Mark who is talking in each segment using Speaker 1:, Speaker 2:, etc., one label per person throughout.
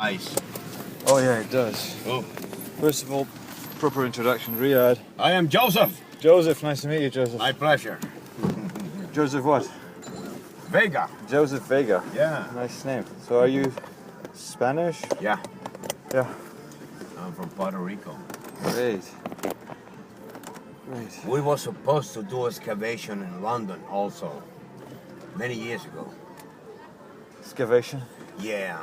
Speaker 1: Ice.
Speaker 2: Oh yeah, it does.
Speaker 1: Oh.
Speaker 2: First of all, proper introduction, Riyadh.
Speaker 1: I am Joseph.
Speaker 2: Joseph, nice to meet you, Joseph.
Speaker 1: My pleasure.
Speaker 2: Joseph what?
Speaker 1: Vega.
Speaker 2: Joseph Vega.
Speaker 1: Yeah.
Speaker 2: Nice name. So are you Spanish?
Speaker 1: Yeah.
Speaker 2: Yeah.
Speaker 1: I'm from Puerto Rico.
Speaker 2: Great. Great.
Speaker 1: We were supposed to do excavation in London also, many years ago.
Speaker 2: Excavation?
Speaker 1: Yeah.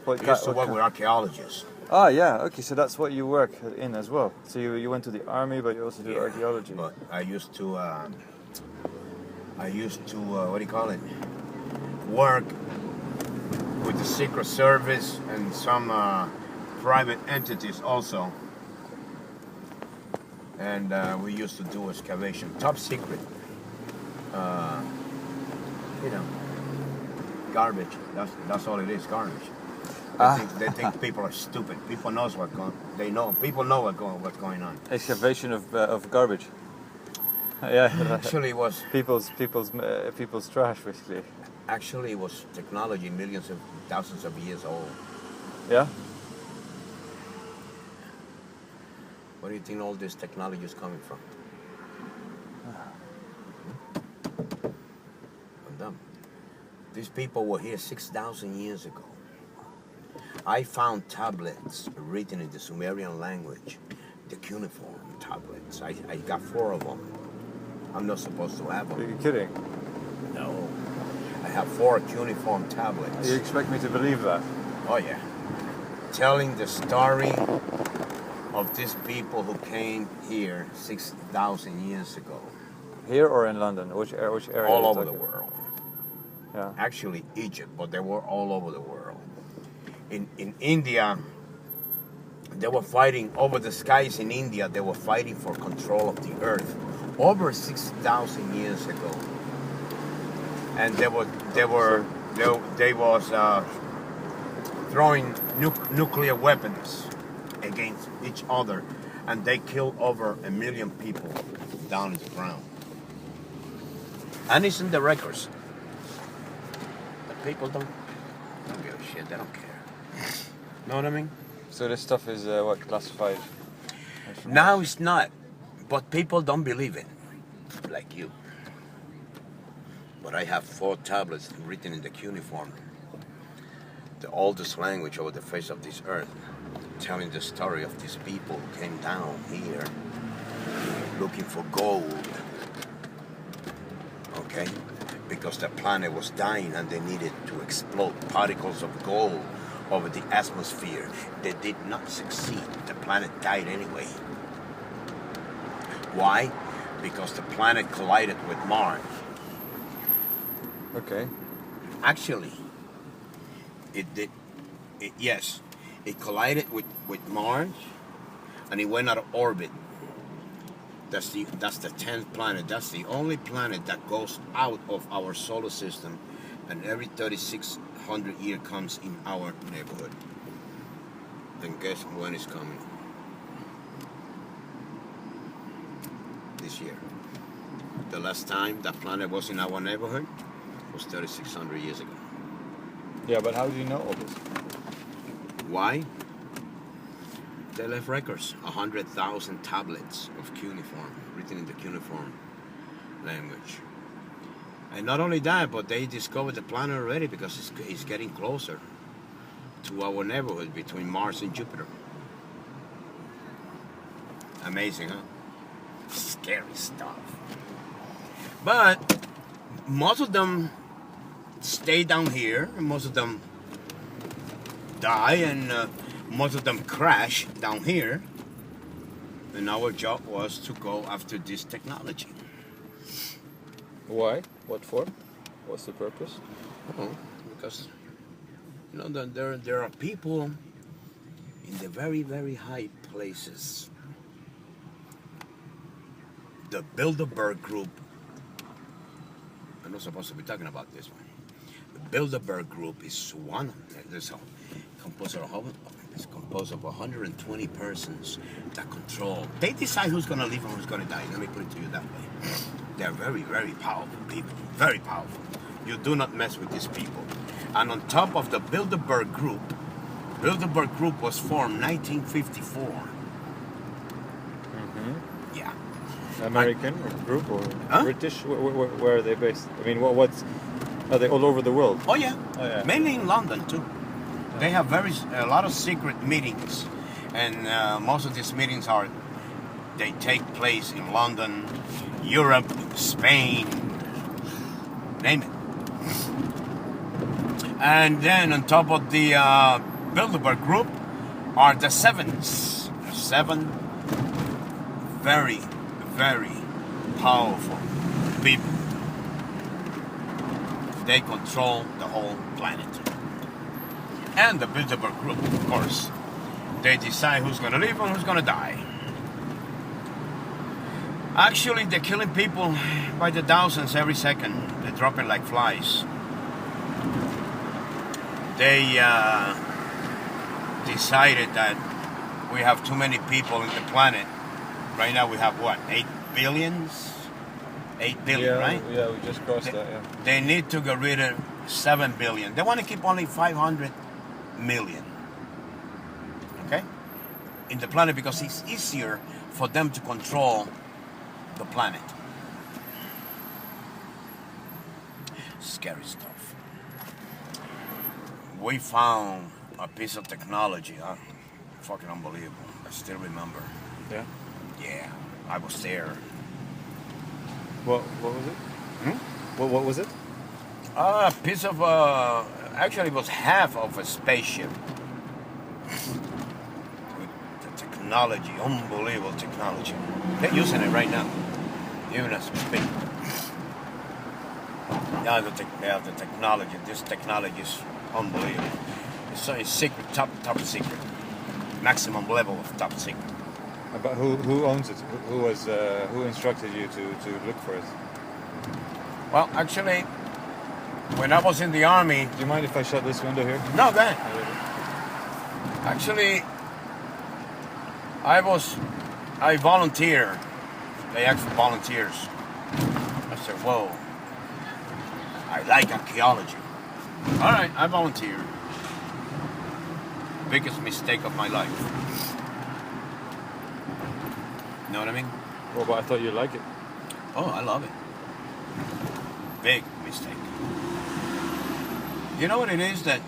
Speaker 2: What
Speaker 1: We used to work with archaeologists.
Speaker 2: Ah, yeah. Okay, so that's what you work in as well. So you went to the army, but you also do archaeology.
Speaker 1: But I used to what do you call it? Work with the Secret Service and some private entities also. And we used to do excavation, top secret. Garbage. That's all it is, garbage. They think people are stupid. People know what's going on.
Speaker 2: Excavation of garbage. Yeah.
Speaker 1: Actually, it was
Speaker 2: people's trash, basically.
Speaker 1: Actually, it was technology millions of thousands of years old.
Speaker 2: Yeah.
Speaker 1: Where do you think all this technology is coming from? From them. These people were here 6,000 years ago. I found tablets written in the Sumerian language, the cuneiform tablets. I got 4 of them. I'm not supposed to have them.
Speaker 2: Are you kidding?
Speaker 1: No. I have 4 cuneiform tablets.
Speaker 2: You expect me to believe that?
Speaker 1: Oh yeah. Telling the story of these people who came here 6,000 years ago.
Speaker 2: Here or in London? Which area?
Speaker 1: All over the world.
Speaker 2: Yeah.
Speaker 1: Actually Egypt, but they were all over the world. In India, they were fighting over the skies in India. They were fighting for control of the earth over 6,000 years ago. And they was throwing nuclear weapons against each other, and they killed over 1 million people down in the ground. And it's in the records. But people don't give a shit. They don't care. Know what I mean?
Speaker 2: So this stuff is classified?
Speaker 1: Now it's not, but people don't believe it, like you. But I have 4 tablets written in the cuneiform, the oldest language over the face of this earth, telling the story of these people who came down here looking for gold. Okay? Because the planet was dying and they needed to explode particles of gold over the atmosphere. They did not succeed. The planet died anyway. Why? Because the planet collided with Mars.
Speaker 2: Okay.
Speaker 1: Actually, it did. Yes, it collided with Mars, and it went out of orbit. That's the 10th planet. That's the only planet that goes out of our solar system, and every 3,600 years comes in our neighborhood. And guess when it's coming? This year. The last time that planet was in our neighborhood was 3,600 years ago.
Speaker 2: Yeah, but how do you know all this?
Speaker 1: Why? They left records, 100,000 tablets of cuneiform, written in the cuneiform language. And not only that, but they discovered the planet already because it's getting closer to our neighborhood between Mars and Jupiter. Amazing, huh? Scary stuff. But most of them stay down here, and most of them die, and most of them crash down here. And our job was to go after this technology.
Speaker 2: Why? What for? What's the purpose?
Speaker 1: Oh, because there are people in the very, very high places. The Builder-berg group. I'm not supposed to be talking about this one. The Builder-berg group is one. It's composed of 120 persons that control. They decide who's going to live and who's going to die. Let me put it to you that way. They're very, very powerful people. Very powerful. You do not mess with these people. And on top of the Builder-berg group, Builder-berg group was formed 1954. Yeah.
Speaker 2: American group or
Speaker 1: Huh?
Speaker 2: British? Where are they based? I mean, what's are they all over the world?
Speaker 1: Oh yeah.
Speaker 2: Oh, yeah.
Speaker 1: Mainly in London too. They have a lot of secret meetings, and most of these meetings they take place in London, Europe, Spain, name it. And then on top of the Builder-berg group are the sevens. The seven very, very powerful people. They control the whole planet. And the Builder-berg group, of course. They decide who's going to live and who's going to die. Actually, they're killing people by the thousands every second. They're dropping like flies. They decided that we have too many people in the planet. Right now we have what, 8 billion? 8 billion, right?
Speaker 2: Yeah, we just crossed that, yeah.
Speaker 1: They need to get rid of 7 billion. They want to keep only 500 million. Okay? In the planet, because it's easier for them to control the planet. Scary stuff. We found a piece of technology, fucking unbelievable. I still remember.
Speaker 2: Yeah.
Speaker 1: Yeah, I was there.
Speaker 2: What was it? What was it?
Speaker 1: A piece of, actually it was half of a spaceship. With the technology, unbelievable technology. They're using it right now, even as we speak. They have the technology. This technology is unbelievable. It's a secret, top secret. Maximum level of top secret.
Speaker 2: But who owns it? Who instructed you to look for it?
Speaker 1: Well, actually, when I was in the army...
Speaker 2: Do you mind if I shut this window here?
Speaker 1: No, go ahead. Actually, I volunteered. They asked for volunteers. I said, whoa, I like archaeology. All right, I volunteered. Biggest mistake of my life. You know what I mean?
Speaker 2: Well, but I thought you liked it.
Speaker 1: Oh, I love it. Big mistake. You know what it is that...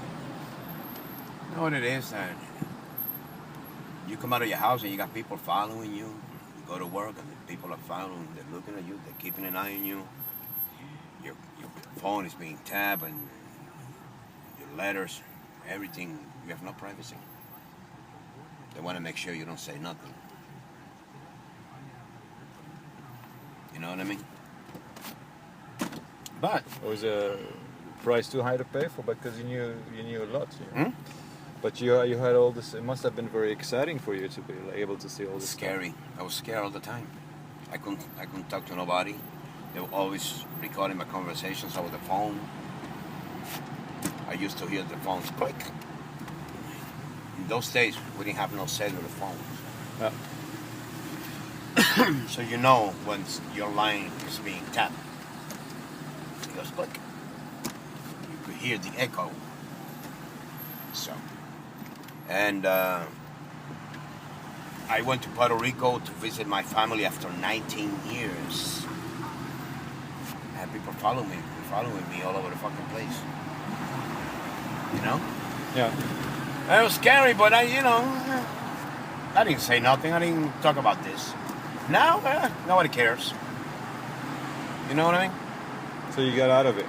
Speaker 1: You come out of your house and you got people following you. You go to work and the people are following, they're looking at you, they're keeping an eye on you. Your phone is being tapped and your letters, everything. You have no privacy. They want to make sure you don't say nothing. You know what I mean? But
Speaker 2: Was a price too high to pay for? Because you knew a lot. But you had all this. It must have been very exciting for you to be able to see all this.
Speaker 1: Scary. I was scared all the time. I couldn't talk to nobody. They were always recording my conversations over the phone. I used to hear the phones click. In those days, we didn't have no cellular phones.
Speaker 2: Yeah.
Speaker 1: So you know when your line is being tapped. It goes click. You could hear the echo. So, and I went to Puerto Rico to visit my family after 19 years. I had people following me all over the fucking place. You know?
Speaker 2: Yeah.
Speaker 1: It was scary, but I didn't say nothing. I didn't talk about this. Now, nobody cares. You know what I mean?
Speaker 2: So you got out of it?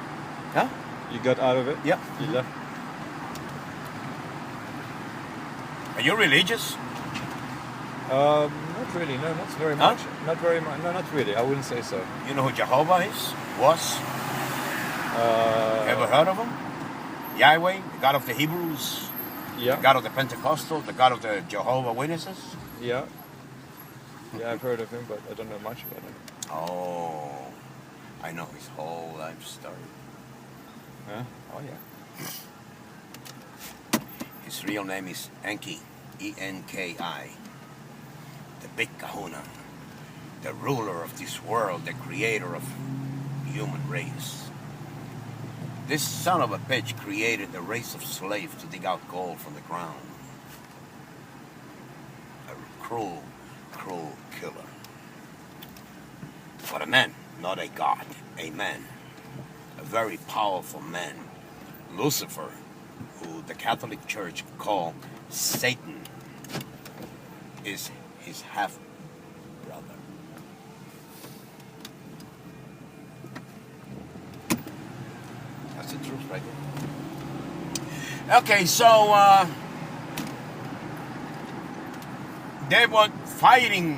Speaker 1: Huh?
Speaker 2: You got out of it?
Speaker 1: Yep.
Speaker 2: You left?
Speaker 1: Are you religious?
Speaker 2: Not really. No, not very
Speaker 1: Huh?
Speaker 2: much. Not very much. No, not really. I wouldn't say so.
Speaker 1: You know who Jehovah is? Was? Ever heard of him? Yahweh, the God of the Hebrews,
Speaker 2: Yeah.
Speaker 1: the God of the Pentecostal, the God of the Jehovah Witnesses?
Speaker 2: Yeah. Yeah, I've heard of him, but I don't know much about him.
Speaker 1: Oh, I know his whole life story.
Speaker 2: Huh?
Speaker 1: Oh, yeah. His real name is Enki, E-N-K-I. The big kahuna, the ruler of this world, the creator of the human race. This son of a bitch created a race of slaves to dig out gold from the ground. cruel, cruel killer. But a man, not a god, a man. A very powerful man. Lucifer, who the Catholic Church call Satan, is his half-brother. That's the truth right there. Okay, so they were fighting.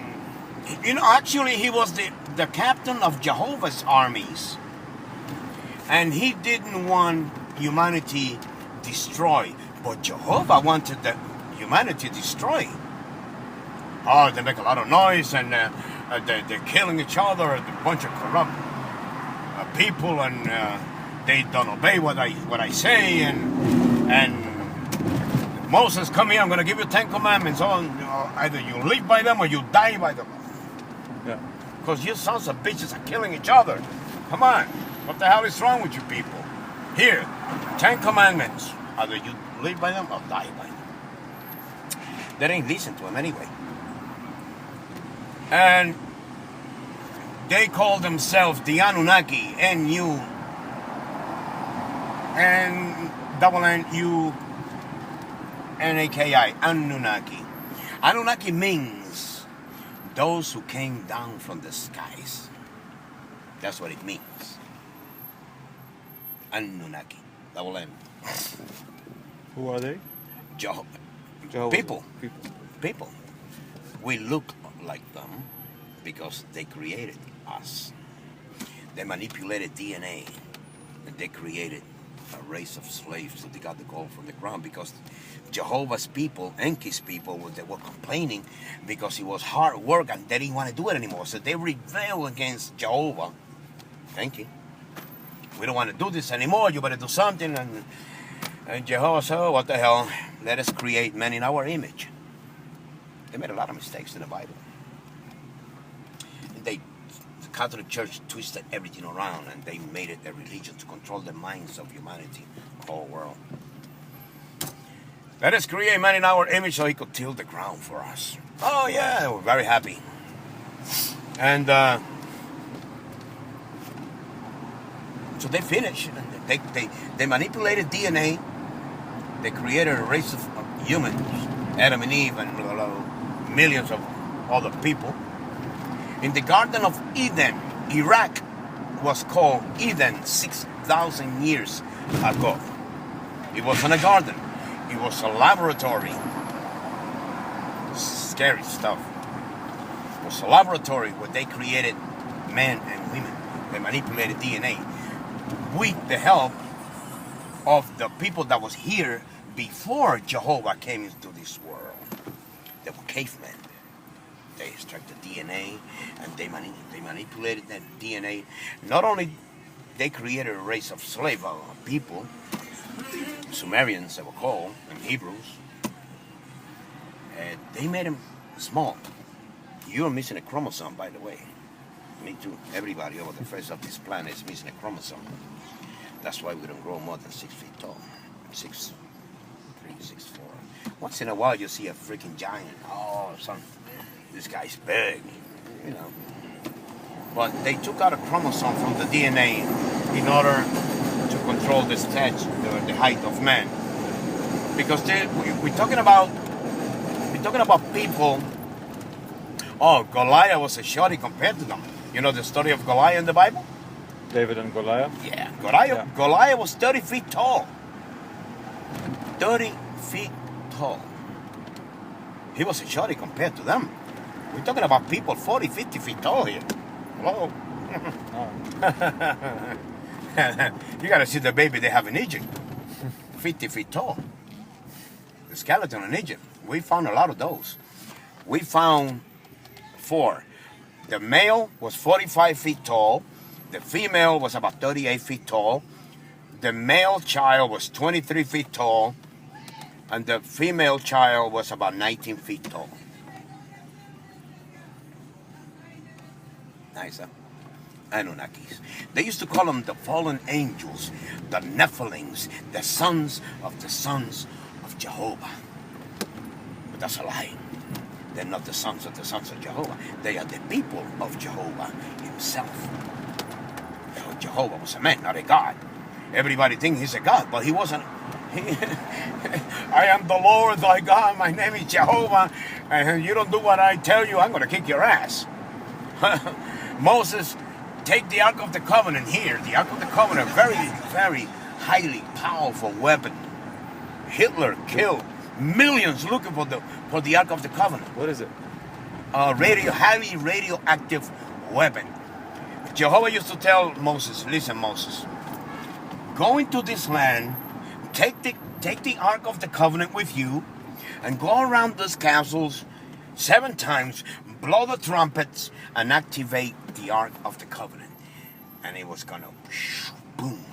Speaker 1: You know, actually he was the captain of Jehovah's armies. And he didn't want humanity destroyed. But Jehovah wanted the humanity destroyed. Oh, they make a lot of noise and they're killing each other, a bunch of corrupt people, and they don't obey what I say, and Moses, come here, I'm going to give you 10 commandments. Either you live by them or you die by them.
Speaker 2: Yeah.
Speaker 1: Because you sons of bitches are killing each other. Come on. What the hell is wrong with you people? Here, 10 commandments. Either you live by them or die by them. They ain't listen to him anyway. And they call themselves the Anunnaki, N-U, and double N-U, N-A-K-I, Anunnaki. Anunnaki means those who came down from the skies. That's what it means. Anunnaki, double N.
Speaker 2: Who are they?
Speaker 1: Jehovah. People. We look like them because they created us. They manipulated DNA and they created a race of slaves, so they got the gold from the ground, because Jehovah's people, Enki's people, they were complaining because it was hard work and they didn't want to do it anymore. So they rebelled against Jehovah. Enki. We don't want to do this anymore, you better do something. And Jehovah said, oh, what the hell, let us create men in our image. They made a lot of mistakes in the Bible. The Catholic Church twisted everything around and they made it a religion to control the minds of humanity, the whole world. Let us create man in our image so he could till the ground for us. Oh yeah, we're very happy. And so they finished. They manipulated DNA. They created a race of humans, Adam and Eve, and millions of other people. In the Garden of Eden, Iraq was called Eden 6,000 years ago. It wasn't a garden. It was a laboratory. Scary stuff. It was a laboratory where they created men and women. They manipulated DNA with the help of the people that was here before Jehovah came into this world. They were cavemen. They extracted DNA and they manipulated that DNA. Not only they created a race of slave people, Sumerians they were called, and Hebrews, and they made them small. You're missing a chromosome, by the way. Me too. Everybody over the face of this planet is missing a chromosome. That's why we don't grow more than 6 feet tall. 6'3", 6'4". Once in a while you see a freaking giant. Oh, this guy's big, you know. But they took out a chromosome from the DNA in order to control the stage, the height of man. Because we're talking about people. Oh, Goliath was a shorty compared to them. You know the story of Goliath in the Bible?
Speaker 2: David and Goliath?
Speaker 1: Yeah, Goliath was 30 feet tall. 30 feet tall. He was a shorty compared to them. We're talking about people 40, 50 feet tall here. Hello? You gotta see the baby they have in Egypt. 50 feet tall. The skeleton in Egypt. We found a lot of those. We found 4. The male was 45 feet tall. The female was about 38 feet tall. The male child was 23 feet tall. And the female child was about 19 feet tall. Nice, huh? Anunnakis. They used to call them the fallen angels, the Nephilims, the sons of Jehovah. But that's a lie. They're not the sons of Jehovah. They are the people of Jehovah himself. Jehovah was a man, not a God. Everybody thinks he's a God, but he wasn't. I am the Lord thy God. My name is Jehovah. And you don't do what I tell you, I'm going to kick your ass. Moses, take the Ark of the Covenant here. The Ark of the Covenant, very, very highly powerful weapon. Hitler killed millions looking for the Ark of the Covenant.
Speaker 2: What is it?
Speaker 1: Highly radioactive weapon. Jehovah used to tell Moses, listen, Moses, go into this land, take the Ark of the Covenant with you, and go around those castles 7 times, blow the trumpets, and activate the Ark of the Covenant. And it was gonna, boom,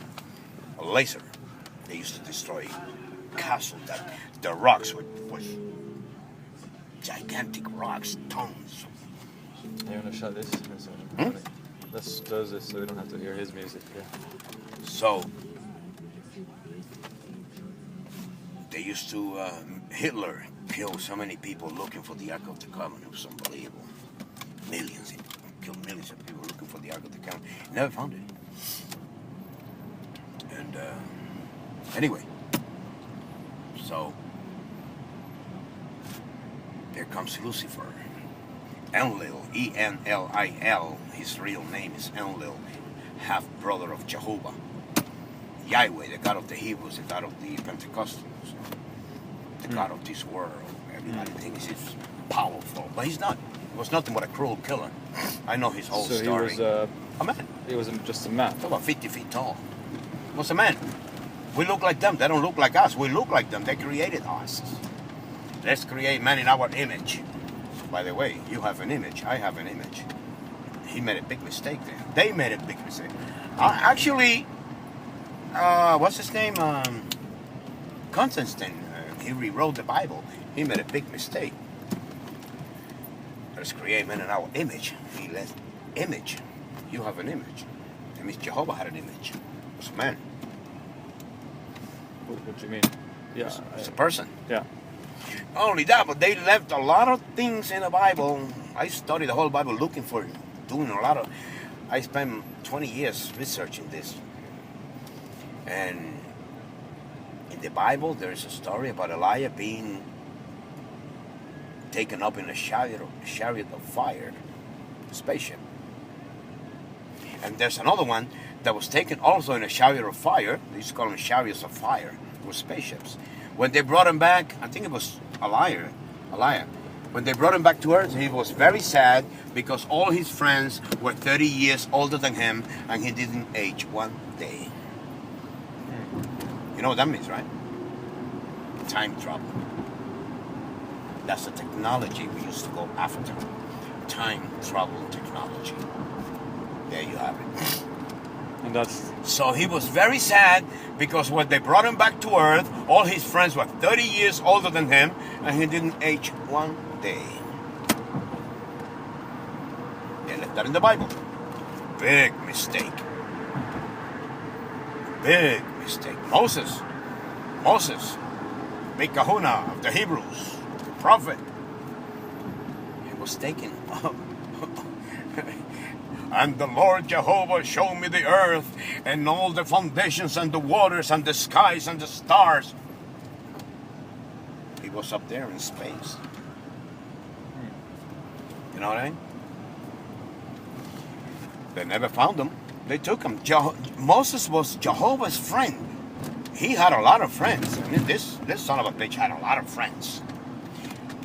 Speaker 1: a laser. They used to destroy castles, that the rocks was gigantic rocks, tons.
Speaker 2: You want to shut this? Let's close this so we don't have to hear his music. Yeah.
Speaker 1: So they used to, Hitler killed so many people looking for the Ark of the Covenant. It was unbelievable. Millions. He killed millions of people looking for the Ark of the Covenant. Never found it. And anyway, so there comes Lucifer. Enlil, E-N-L-I-L. His real name is Enlil, half brother of Jehovah. Yahweh, the God of the Hebrews, the God of the Pentecostals, the God of this world. Everybody thinks he's powerful, but he's not. He was nothing but a cruel killer. I know his whole story.
Speaker 2: He was
Speaker 1: a man.
Speaker 2: He wasn't just a man.
Speaker 1: About 50 feet tall. He was a man. We look like them. They don't look like us. We look like them. They created us. Let's create man in our image. By the way, you have an image. I have an image. He made a big mistake there. They made a big mistake. Actually, what's his name? Constantine. He rewrote the Bible. He made a big mistake. Let's create man in our image. He left image. You have an image. That means Jehovah had an image. It was a man.
Speaker 2: What do you mean? Yeah,
Speaker 1: it's a person.
Speaker 2: Yeah.
Speaker 1: Not only that, but they left a lot of things in the Bible. I studied the whole Bible looking for it, doing a lot of. I spent 20 years researching this. And in the Bible, there is a story about Elijah being taken up in a chariot of fire, a spaceship. And there's another one that was taken also in a chariot of fire. They used to call them chariots of fire. It was spaceships. When they brought him back, I think it was Elijah. When they brought him back to earth, he was very sad because all his friends were 30 years older than him and he didn't age one day. You know what that means, right? Time travel. That's the technology we used to go after. Time travel technology. There you have it.
Speaker 2: And that's...
Speaker 1: So he was very sad because when they brought him back to earth, all his friends were 30 years older than him and he didn't age one day. They left that in the Bible. Big mistake. Big mistake. Moses, big kahuna of the Hebrews, the prophet. He was taken up. And the Lord Jehovah showed me the earth and all the foundations and the waters and the skies and the stars. He was up there in space. You know what I mean? They never found him. They took him. Moses was Jehovah's friend. He had a lot of friends. I mean, this son of a bitch had a lot of friends.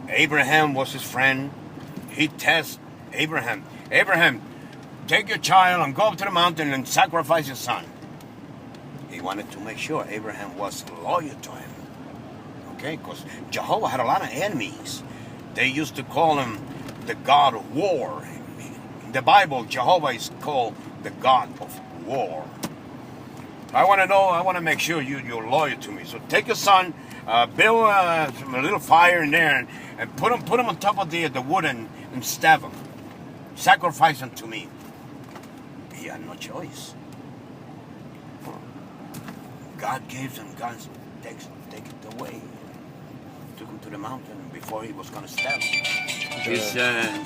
Speaker 1: Abraham was his friend. He tests Abraham. Abraham, take your child and go up to the mountain and sacrifice your son. He wanted to make sure Abraham was loyal to him. Okay, because Jehovah had a lot of enemies. They used to call him the God of war. In the Bible, Jehovah is called the God of war. I want to make sure you're loyal to me. So take your son, build a little fire in there and put him on top of the wood and stab him. Sacrifice him to me. He had no choice. God gives him, God takes it away. took him to the mountain before he was gonna step.
Speaker 2: Yeah.